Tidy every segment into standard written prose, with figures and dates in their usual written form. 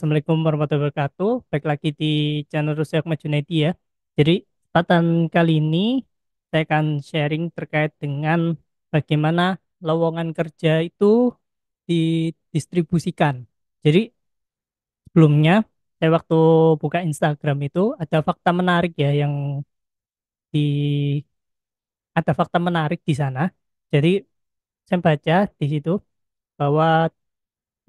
Assalamualaikum warahmatullahi wabarakatuh. Baik lagi di channel Rusyak Junaidi ya. Jadi, kesempatan kali ini saya akan sharing terkait dengan bagaimana lowongan kerja itu didistribusikan. Jadi, sebelumnya saya waktu buka Instagram itu ada fakta menarik ya yang di ada fakta menarik di sana. Jadi, saya baca di situ bahwa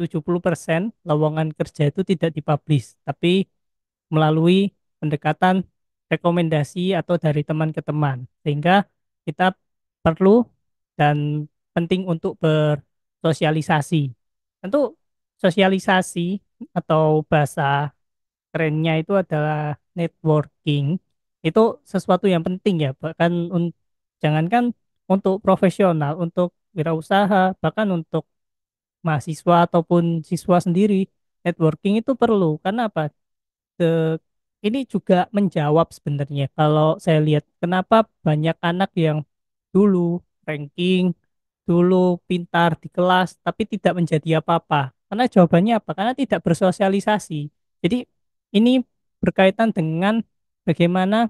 70% lowongan kerja itu tidak dipublish, tapi melalui pendekatan rekomendasi atau dari teman ke teman. Sehingga kita perlu dan penting untuk bersosialisasi. Tentu sosialisasi atau bahasa kerennya itu adalah networking. Itu sesuatu yang penting ya, bahkan jangankan untuk profesional, untuk wirausaha, bahkan untuk mahasiswa ataupun siswa sendiri, networking itu perlu. Karena apa? Ini juga menjawab sebenarnya kalau saya lihat kenapa banyak anak yang dulu ranking, dulu pintar di kelas tapi tidak menjadi apa-apa. Karena jawabannya apa? Karena tidak bersosialisasi. Jadi ini berkaitan dengan bagaimana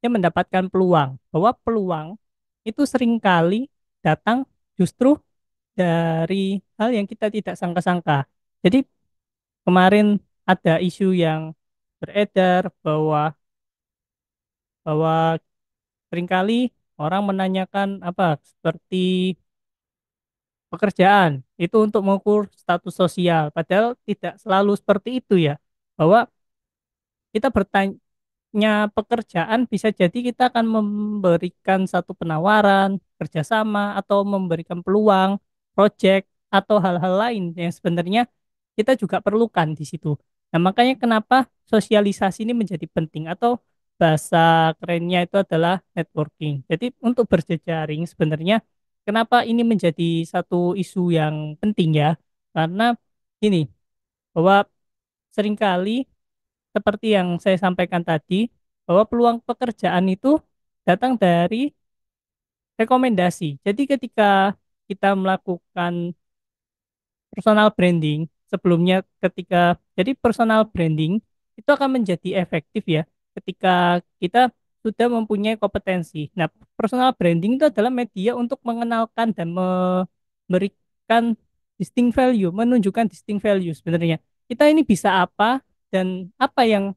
dia mendapatkan peluang. Bahwa peluang itu seringkali datang justru dari hal yang kita tidak sangka-sangka. Jadi kemarin ada isu yang beredar bahwa seringkali orang menanyakan apa seperti pekerjaan itu untuk mengukur status sosial, padahal tidak selalu seperti itu ya. Bahwa kita bertanya pekerjaan bisa jadi kita akan memberikan satu penawaran kerjasama atau memberikan peluang project atau hal-hal lain yang sebenarnya kita juga perlukan di situ. Nah, makanya kenapa sosialisasi ini menjadi penting atau bahasa kerennya itu adalah networking. Jadi untuk berjejaring sebenarnya kenapa ini menjadi satu isu yang penting ya? Karena ini bahwa seringkali seperti yang saya sampaikan tadi bahwa peluang pekerjaan itu datang dari rekomendasi. Jadi ketika kita melakukan personal branding sebelumnya jadi personal branding itu akan menjadi efektif ya ketika kita sudah mempunyai kompetensi. Nah, personal branding itu adalah media untuk mengenalkan dan memberikan distinct value, menunjukkan distinct value sebenarnya. Kita ini bisa apa dan apa yang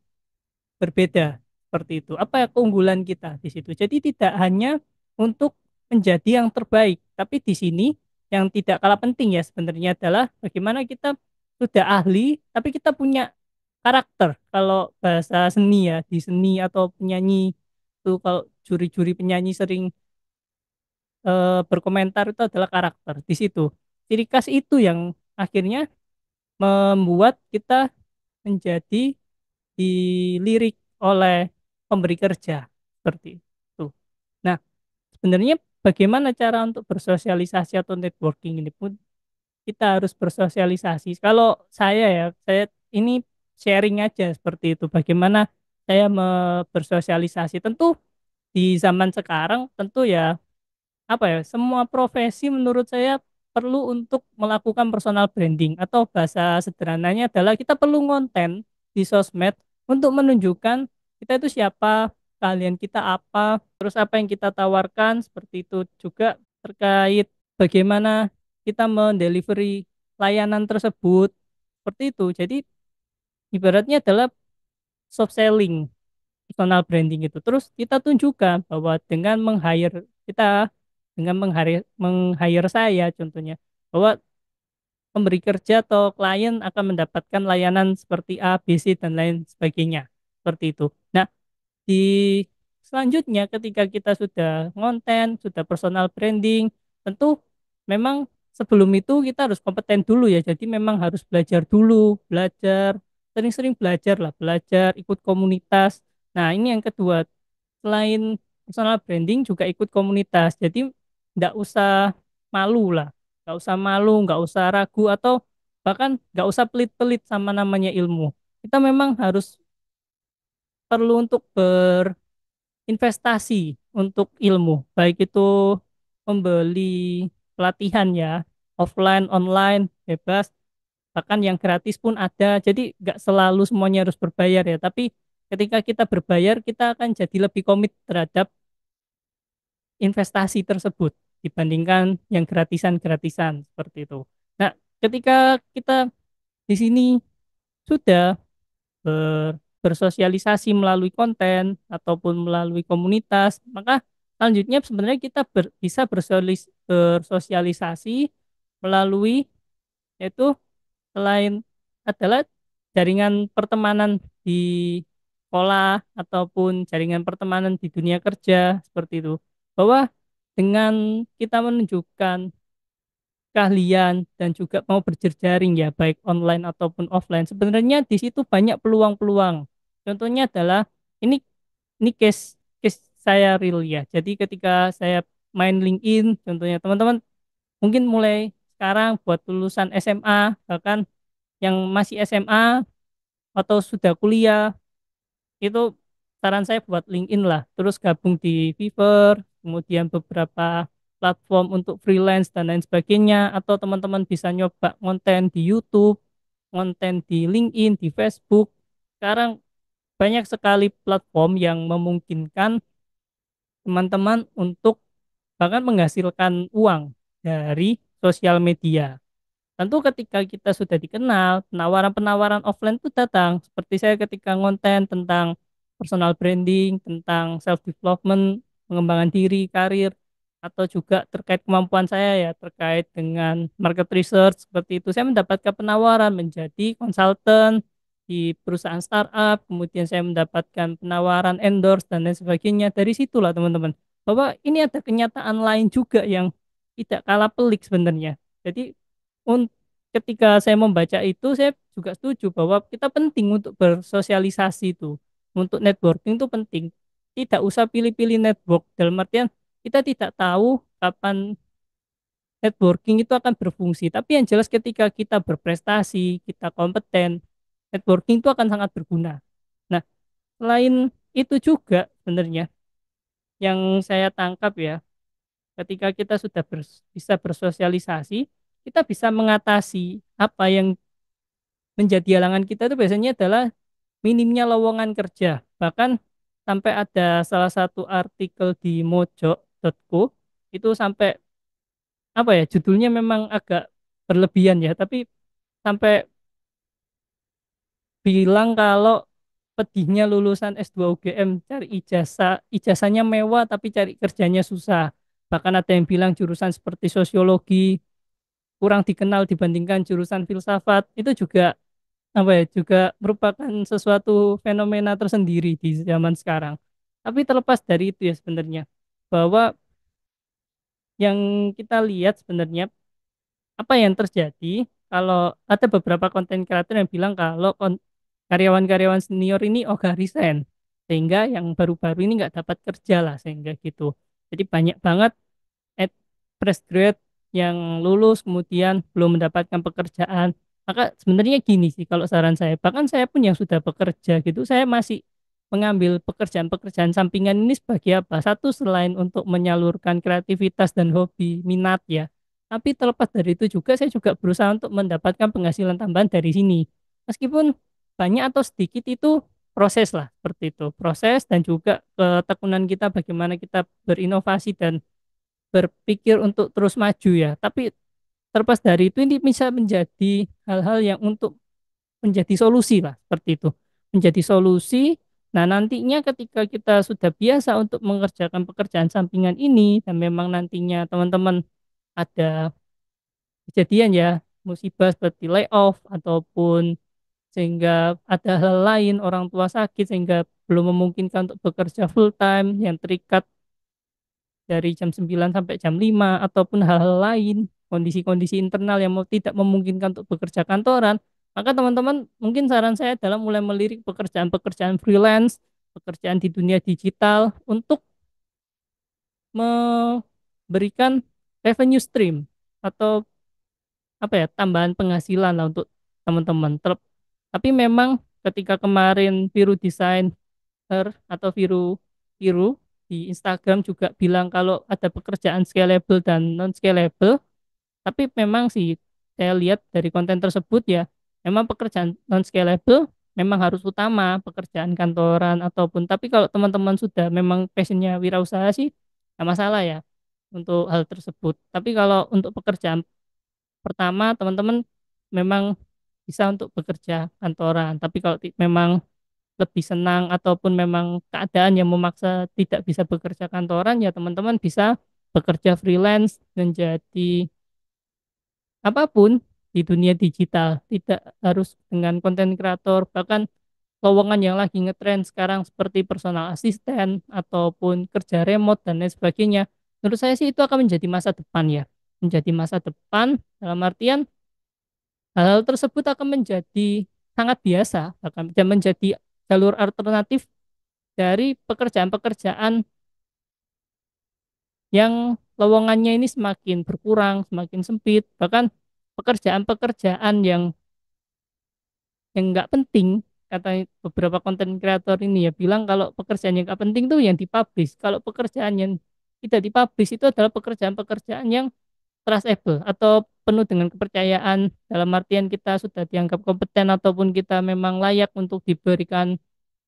berbeda seperti itu. Apa keunggulan kita di situ? Jadi tidak hanya untuk menjadi yang terbaik, tapi di sini yang tidak kalah penting ya sebenarnya adalah bagaimana kita sudah ahli, tapi kita punya karakter. Kalau bahasa seni ya, di seni atau penyanyi itu kalau juri-juri penyanyi sering berkomentar itu adalah karakter. Di situ ciri khas itu yang akhirnya membuat kita menjadi dilirik oleh pemberi kerja seperti itu. Nah, sebenarnya bagaimana cara untuk bersosialisasi atau networking ini pun kita harus bersosialisasi. Kalau saya ini sharing aja seperti itu. Bagaimana saya bersosialisasi. Tentu di zaman sekarang tentu ya apa ya semua profesi menurut saya perlu untuk melakukan personal branding atau bahasa sederhananya adalah kita perlu konten di sosmed untuk menunjukkan kita itu siapa, kalian kita apa, terus apa yang kita tawarkan seperti itu juga terkait bagaimana kita mendelivery layanan tersebut seperti itu. Jadi ibaratnya adalah soft selling personal branding itu. Terus kita tunjukkan bahwa dengan meng-hire saya contohnya bahwa pemberi kerja atau klien akan mendapatkan layanan seperti A, B, C dan lain sebagainya. Seperti itu. Nah, di selanjutnya ketika kita sudah ngonten, sudah personal branding, tentu memang sebelum itu kita harus kompeten dulu ya. Jadi memang harus belajar dulu, belajar, sering-sering belajar lah, belajar, ikut komunitas. Nah, ini yang kedua, selain personal branding juga ikut komunitas. Jadi nggak usah malu lah, nggak usah malu, nggak usah ragu atau bahkan nggak usah pelit-pelit sama namanya ilmu. Kita memang harus perlu untuk berinvestasi untuk ilmu, baik itu membeli pelatihan ya, offline, online, bebas, bahkan yang gratis pun ada. Jadi nggak selalu semuanya harus berbayar ya, tapi ketika kita berbayar kita akan jadi lebih komit terhadap investasi tersebut dibandingkan yang gratisan-gratisan seperti itu. Nah, ketika kita di sini sudah bersosialisasi melalui konten ataupun melalui komunitas, maka selanjutnya sebenarnya kita bisa bersosialisasi melalui, yaitu selain adalah jaringan pertemanan di sekolah ataupun jaringan pertemanan di dunia kerja seperti itu. Bahwa dengan kita menunjukkan keahlian dan juga mau berjejaring ya baik online ataupun offline, sebenarnya di situ banyak peluang-peluang. Contohnya adalah ini ini case case saya real ya. Jadi ketika saya main LinkedIn, contohnya teman-teman mungkin mulai sekarang buat lulusan SMA, bahkan yang masih SMA atau sudah kuliah, itu saran saya buat LinkedIn lah, terus gabung di Fiverr, kemudian beberapa platform untuk freelance dan lain sebagainya, atau teman-teman bisa nyoba konten di YouTube, konten di LinkedIn, di Facebook. Sekarang banyak sekali platform yang memungkinkan teman-teman untuk bahkan menghasilkan uang dari sosial media. Tentu ketika kita sudah dikenal, penawaran-penawaran offline itu datang. Seperti saya ketika ngonten tentang personal branding, tentang self development, pengembangan diri, karir, atau juga terkait kemampuan saya ya, terkait dengan market research seperti itu. Saya mendapatkan penawaran menjadi konsultan di perusahaan startup, kemudian saya mendapatkan penawaran endorse dan lain sebagainya. Dari situlah teman-teman, bahwa ini ada kenyataan lain juga yang tidak kalah pelik sebenarnya. Jadi un- ketika saya membaca itu, saya juga setuju bahwa kita penting untuk bersosialisasi itu, untuk networking itu penting. Tidak usah pilih-pilih network, dalam artian kita tidak tahu kapan networking itu akan berfungsi. Tapi yang jelas ketika kita berprestasi, kita kompeten, networking itu akan sangat berguna. Nah, selain itu juga sebenarnya yang saya tangkap ya, ketika kita sudah bisa bersosialisasi, kita bisa mengatasi apa yang menjadi halangan kita itu biasanya adalah minimnya lowongan kerja. Bahkan sampai ada salah satu artikel di mojo.co itu sampai apa ya, judulnya memang agak berlebihan ya, tapi sampai bilang kalau pedihnya lulusan S2 UGM cari ijazah, ijazahnya mewah tapi cari kerjanya susah. Bahkan ada yang bilang jurusan seperti sosiologi kurang dikenal dibandingkan jurusan filsafat. Itu juga apa ya, juga merupakan sesuatu fenomena tersendiri di zaman sekarang. Tapi terlepas dari itu ya sebenarnya, bahwa yang kita lihat sebenarnya apa yang terjadi kalau ada beberapa konten kreator yang bilang kalau karyawan-karyawan senior ini ogah resign, sehingga yang baru-baru ini nggak dapat kerja lah sehingga gitu. Jadi banyak banget fresh grade yang lulus kemudian belum mendapatkan pekerjaan. Maka sebenarnya gini sih kalau saran saya, bahkan saya pun yang sudah bekerja gitu, saya masih mengambil pekerjaan-pekerjaan sampingan ini sebagai apa? Satu, selain untuk menyalurkan kreativitas dan hobi, minat ya. Tapi terlepas dari itu juga saya juga berusaha untuk mendapatkan penghasilan tambahan dari sini. Meskipun banyak atau sedikit itu proses lah seperti itu. Proses dan juga ketekunan kita bagaimana kita berinovasi dan berpikir untuk terus maju ya. Tapi terlepas dari itu ini bisa menjadi hal-hal yang untuk menjadi solusi lah seperti itu. Menjadi solusi. Nah, nantinya ketika kita sudah biasa untuk mengerjakan pekerjaan sampingan ini dan memang nantinya teman-teman ada kejadian ya, musibah seperti layoff ataupun sehingga ada hal lain, orang tua sakit sehingga belum memungkinkan untuk bekerja full time yang terikat dari jam 9 sampai jam 5 ataupun hal-hal lain, kondisi-kondisi internal yang tidak memungkinkan untuk bekerja kantoran, maka teman-teman mungkin saran saya adalah mulai melirik pekerjaan-pekerjaan freelance, pekerjaan di dunia digital untuk memberikan revenue stream atau apa ya, tambahan penghasilan lah untuk teman-teman. Tapi memang ketika kemarin Viru Designer atau Viru Viru di Instagram juga bilang kalau ada pekerjaan scalable dan non scalable, tapi memang sih saya lihat dari konten tersebut ya, memang pekerjaan non scalable memang harus utama pekerjaan kantoran ataupun, tapi kalau teman-teman sudah memang passionnya wirausaha sih nggak masalah ya untuk hal tersebut. Tapi kalau untuk pekerjaan pertama teman-teman memang bisa untuk bekerja kantoran. Tapi kalau memang lebih senang ataupun memang keadaan yang memaksa tidak bisa bekerja kantoran, ya teman-teman bisa bekerja freelance menjadi apapun di dunia digital. Tidak harus dengan konten kreator, bahkan lowongan yang lagi ngetren sekarang seperti personal assistant ataupun kerja remote dan lain sebagainya. Menurut saya sih itu akan menjadi masa depan ya. Menjadi masa depan dalam artian hal-hal tersebut akan menjadi sangat biasa, bahkan dan menjadi jalur alternatif dari pekerjaan-pekerjaan yang lowongannya ini semakin berkurang, semakin sempit, bahkan pekerjaan-pekerjaan yang nggak penting, kata beberapa konten kreator ini ya bilang kalau pekerjaan yang nggak penting tuh yang dipublish. Kalau pekerjaan yang tidak dipublish itu adalah pekerjaan-pekerjaan yang trustable atau penuh dengan kepercayaan, dalam artian kita sudah dianggap kompeten ataupun kita memang layak untuk diberikan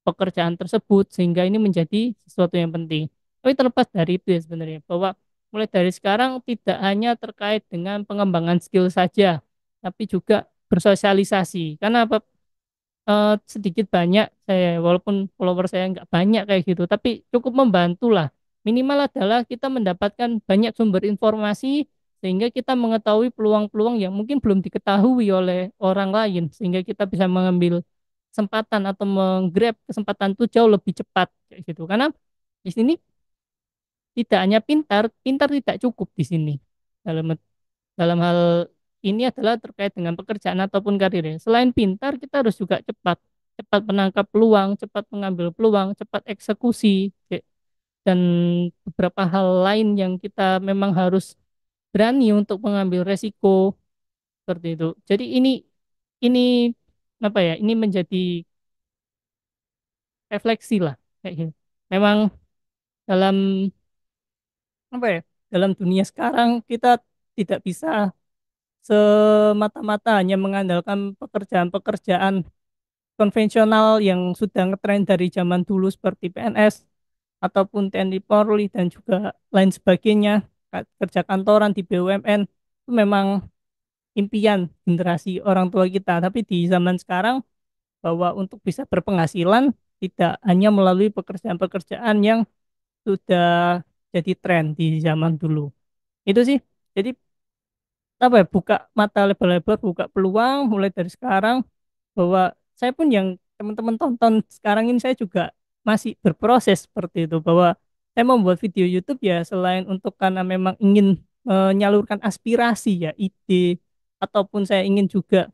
pekerjaan tersebut, sehingga ini menjadi sesuatu yang penting. Tapi terlepas dari itu ya sebenarnya bahwa mulai dari sekarang tidak hanya terkait dengan pengembangan skill saja, tapi juga bersosialisasi. Karena apa, sedikit banyak saya walaupun follower saya nggak banyak kayak gitu, tapi cukup membantu lah. Minimal adalah kita mendapatkan banyak sumber informasi sehingga kita mengetahui peluang-peluang yang mungkin belum diketahui oleh orang lain, sehingga kita bisa mengambil kesempatan atau menggrab kesempatan itu jauh lebih cepat kayak gitu. Karena di sini tidak hanya pintar, pintar tidak cukup di sini. Dalam dalam hal ini adalah terkait dengan pekerjaan ataupun karir ya. Selain pintar, kita harus juga cepat, cepat menangkap peluang, cepat mengambil peluang, cepat eksekusi, dan beberapa hal lain yang kita memang harus berani untuk mengambil resiko seperti itu. Jadi ini apa ya? Ini menjadi refleksi lah kayak gitu. Memang dalam apa ya? Dalam dunia sekarang kita tidak bisa semata-mata hanya mengandalkan pekerjaan-pekerjaan konvensional yang sudah ngetren dari zaman dulu seperti PNS ataupun TNI Polri dan juga lain sebagainya, kerja kantoran di BUMN itu memang impian generasi orang tua kita. Tapi di zaman sekarang bahwa untuk bisa berpenghasilan tidak hanya melalui pekerjaan-pekerjaan yang sudah jadi tren di zaman dulu. Itu sih. Jadi apa ya, buka mata lebar-lebar, buka peluang mulai dari sekarang, bahwa saya pun yang teman-teman tonton sekarang ini saya juga masih berproses seperti itu, bahwa saya membuat video YouTube ya selain untuk karena memang ingin menyalurkan aspirasi ya, ide, ataupun saya ingin juga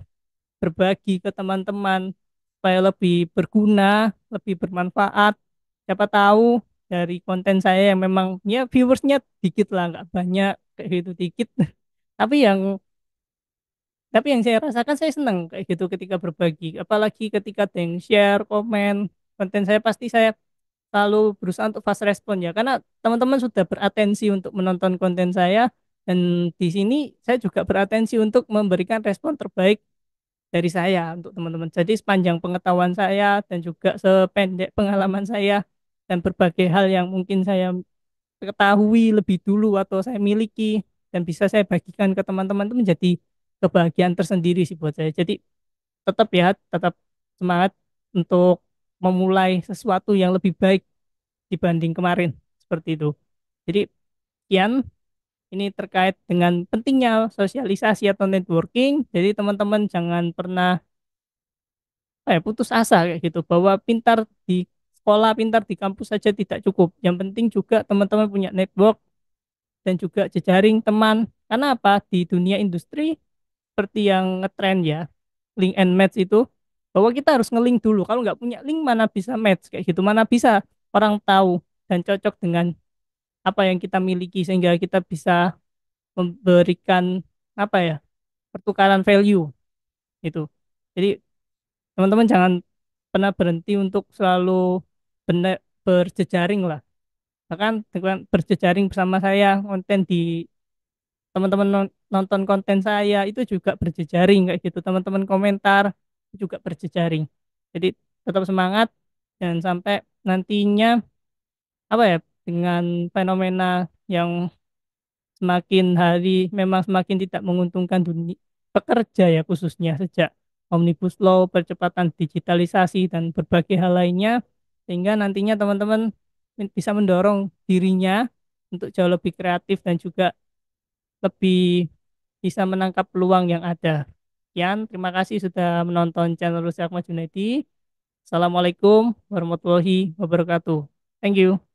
berbagi ke teman-teman supaya lebih berguna, lebih bermanfaat. Siapa tahu dari konten saya yang memang ya viewersnya dikit lah, nggak banyak kayak gitu, dikit. Tapi yang saya rasakan saya senang kayak gitu ketika berbagi, apalagi ketika ada yang share, komen konten saya, pasti saya selalu berusaha untuk fast respon ya, karena teman-teman sudah beratensi untuk menonton konten saya, dan di sini saya juga beratensi untuk memberikan respon terbaik dari saya untuk teman-teman. Jadi sepanjang pengetahuan saya dan juga sependek pengalaman saya dan berbagai hal yang mungkin saya ketahui lebih dulu atau saya miliki dan bisa saya bagikan ke teman-teman, itu menjadi kebahagiaan tersendiri sih buat saya. Jadi tetap ya, tetap semangat untuk memulai sesuatu yang lebih baik dibanding kemarin seperti itu. Jadi sekian, ini terkait dengan pentingnya sosialisasi atau networking. Jadi teman-teman jangan pernah putus asa kayak gitu, bahwa pintar di sekolah, pintar di kampus saja tidak cukup. Yang penting juga teman-teman punya network dan juga jejaring teman. Karena apa? Di dunia industri seperti yang ngetrend ya, link and match itu, bahwa kita harus ngelink dulu. Kalau nggak punya link mana bisa match kayak gitu, mana bisa orang tahu dan cocok dengan apa yang kita miliki, sehingga kita bisa memberikan apa ya, pertukaran value itu. Jadi teman-teman jangan pernah berhenti untuk selalu benar berjejaring lah, bahkan dengan berjejaring bersama saya konten di teman-teman nonton konten saya itu juga berjejaring kayak gitu, teman-teman komentar juga berjejaring. Jadi tetap semangat dan sampai nantinya apa ya, dengan fenomena yang semakin hari memang semakin tidak menguntungkan dunia pekerja ya, khususnya sejak Omnibus Law, percepatan digitalisasi dan berbagai hal lainnya, sehingga nantinya teman-teman bisa mendorong dirinya untuk jauh lebih kreatif dan juga lebih bisa menangkap peluang yang ada. Sekian, terima kasih sudah menonton channel Rusyak Junaidi. Assalamualaikum warahmatullahi wabarakatuh. Thank you.